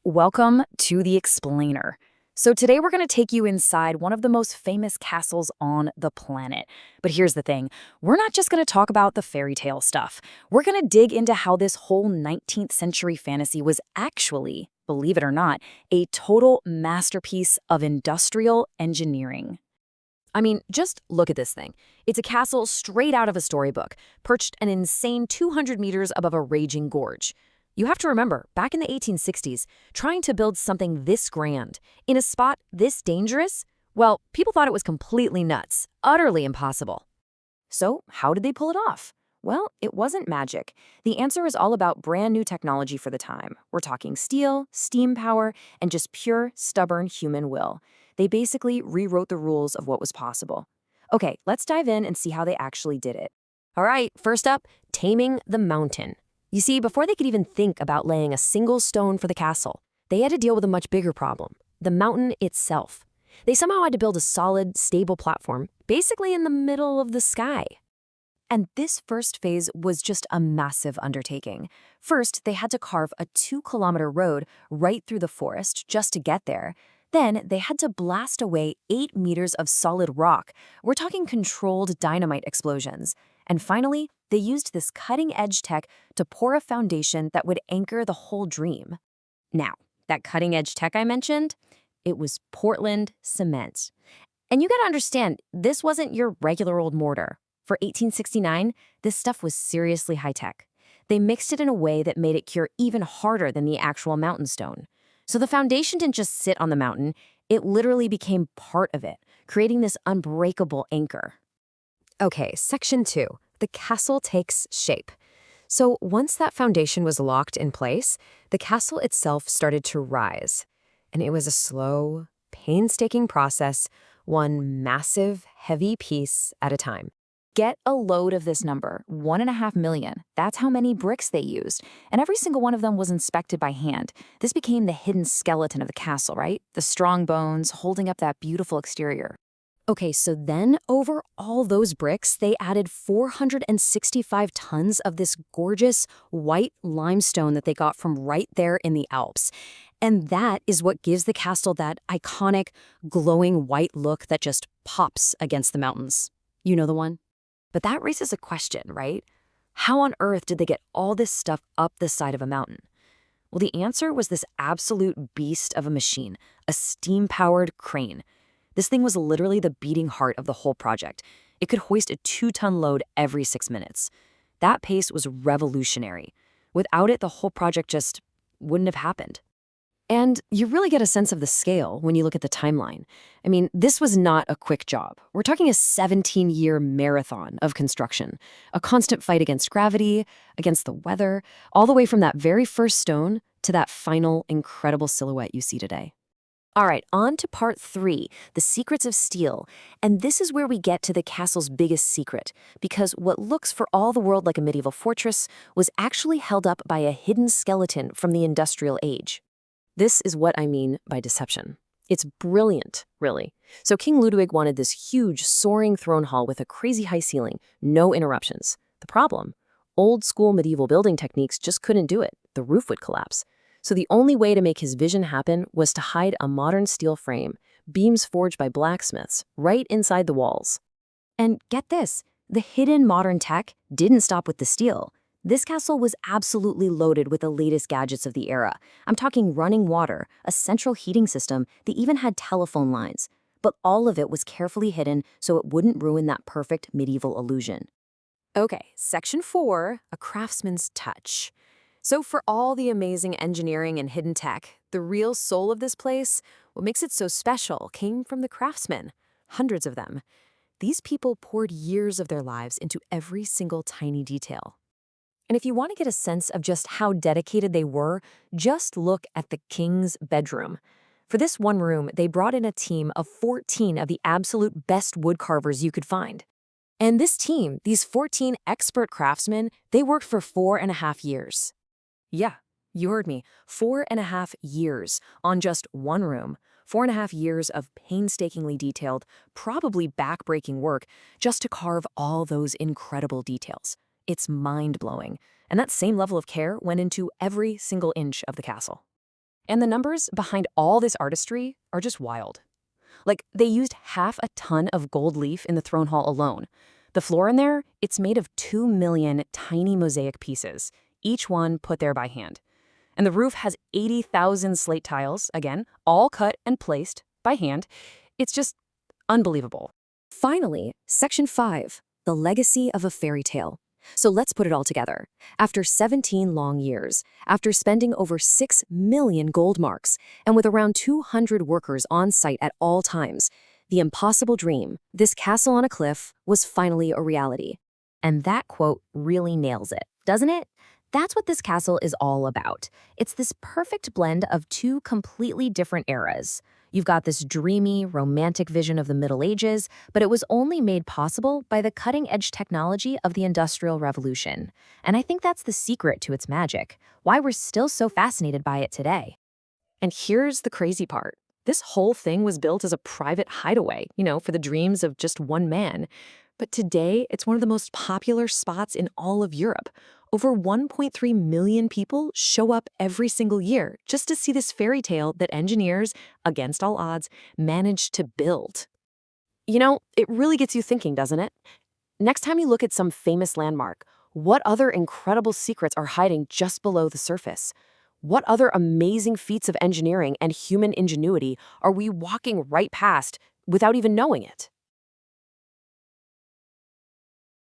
welcome to The Explainer. So today we're going to take you inside one of the most famous castles on the planet. But here's the thing, we're not just going to talk about the fairy tale stuff. We're going to dig into how this whole 19th century fantasy was actually, believe it or not, a total masterpiece of industrial engineering. I mean, just look at this thing. It's a castle straight out of a storybook, perched an insane 200 meters above a raging gorge. You have to remember, back in the 1860s, trying to build something this grand, in a spot this dangerous, well, people thought it was completely nuts, utterly impossible. So, how did they pull it off? Well, it wasn't magic. The answer is all about brand new technology for the time. We're talking steel, steam power, and just pure, stubborn human will. They basically rewrote the rules of what was possible. Okay, let's dive in and see how they actually did it. All right, first up, taming the mountain. You see, before they could even think about laying a single stone for the castle, they had to deal with a much bigger problem, the mountain itself. They somehow had to build a solid, stable platform, basically in the middle of the sky. And this first phase was just a massive undertaking. First, they had to carve a 2-kilometer road right through the forest just to get there. Then, they had to blast away 8 meters of solid rock. We're talking controlled dynamite explosions. And finally, they used this cutting-edge tech to pour a foundation that would anchor the whole dream. Now, that cutting-edge tech I mentioned, it was Portland cement. And you gotta understand, this wasn't your regular old mortar. For 1869, this stuff was seriously high-tech. They mixed it in a way that made it cure even harder than the actual mountain stone. So the foundation didn't just sit on the mountain, it literally became part of it, creating this unbreakable anchor. Okay, section 2. The castle takes shape. So once that foundation was locked in place, the castle itself started to rise. And it was a slow, painstaking process, one massive, heavy piece at a time. Get a load of this number, 1.5 million. That's how many bricks they used. And every single one of them was inspected by hand. This became the hidden skeleton of the castle, right? The strong bones holding up that beautiful exterior. Okay, so then over all those bricks, they added 465 tons of this gorgeous white limestone that they got from right there in the Alps. And that is what gives the castle that iconic, glowing white look that just pops against the mountains. You know the one? But that raises a question, right? How on earth did they get all this stuff up the side of a mountain? Well, the answer was this absolute beast of a machine, a steam-powered crane. This thing was literally the beating heart of the whole project. It could hoist a 2-ton load every 6 minutes. That pace was revolutionary. Without it, the whole project just wouldn't have happened. And you really get a sense of the scale when you look at the timeline. I mean, this was not a quick job. We're talking a 17-year marathon of construction, a constant fight against gravity, against the weather, all the way from that very first stone to that final incredible silhouette you see today. All right, on to part 3, the secrets of steel. And this is where we get to the castle's biggest secret, because what looks for all the world like a medieval fortress was actually held up by a hidden skeleton from the industrial age. This is what I mean by deception. It's brilliant, really. So King Ludwig wanted this huge, soaring throne hall with a crazy high ceiling, no interruptions. The problem? Old-school medieval building techniques just couldn't do it. The roof would collapse. So the only way to make his vision happen was to hide a modern steel frame, beams forged by blacksmiths, right inside the walls. And get this, the hidden modern tech didn't stop with the steel. This castle was absolutely loaded with the latest gadgets of the era. I'm talking running water, a central heating system, they even had telephone lines. But all of it was carefully hidden so it wouldn't ruin that perfect medieval illusion. Okay, section 4, a craftsman's touch. So for all the amazing engineering and hidden tech, the real soul of this place, what makes it so special, came from the craftsmen. Hundreds of them. These people poured years of their lives into every single tiny detail. And if you want to get a sense of just how dedicated they were, just look at the king's bedroom. For this one room, they brought in a team of 14 of the absolute best woodcarvers you could find. And this team, these 14 expert craftsmen, they worked for 4.5 years. Yeah, you heard me, 4.5 years on just one room. 4.5 years of painstakingly detailed, probably back-breaking work just to carve all those incredible details. It's mind-blowing. And that same level of care went into every single inch of the castle. And the numbers behind all this artistry are just wild. Like, they used half a ton of gold leaf in the throne hall alone. The floor in there, it's made of 2 million tiny mosaic pieces, each one put there by hand. And the roof has 80,000 slate tiles, again, all cut and placed by hand. It's just unbelievable. Finally, Section 5, the legacy of a fairy tale. So let's put it all together. After 17 long years, after spending over 6 million gold marks, and with around 200 workers on site at all times, the impossible dream, this castle on a cliff, was finally a reality. And that quote really nails it, doesn't it? That's what this castle is all about. It's this perfect blend of two completely different eras. You've got this dreamy, romantic vision of the Middle Ages, but it was only made possible by the cutting-edge technology of the Industrial Revolution. And I think that's the secret to its magic, why we're still so fascinated by it today. And here's the crazy part. This whole thing was built as a private hideaway, for the dreams of just one man. But today, it's one of the most popular spots in all of Europe. Over 1.3 million people show up every single year just to see this fairy tale that engineers, against all odds, managed to build. It really gets you thinking, doesn't it? Next time you look at some famous landmark, what other incredible secrets are hiding just below the surface? What other amazing feats of engineering and human ingenuity are we walking right past without even knowing it?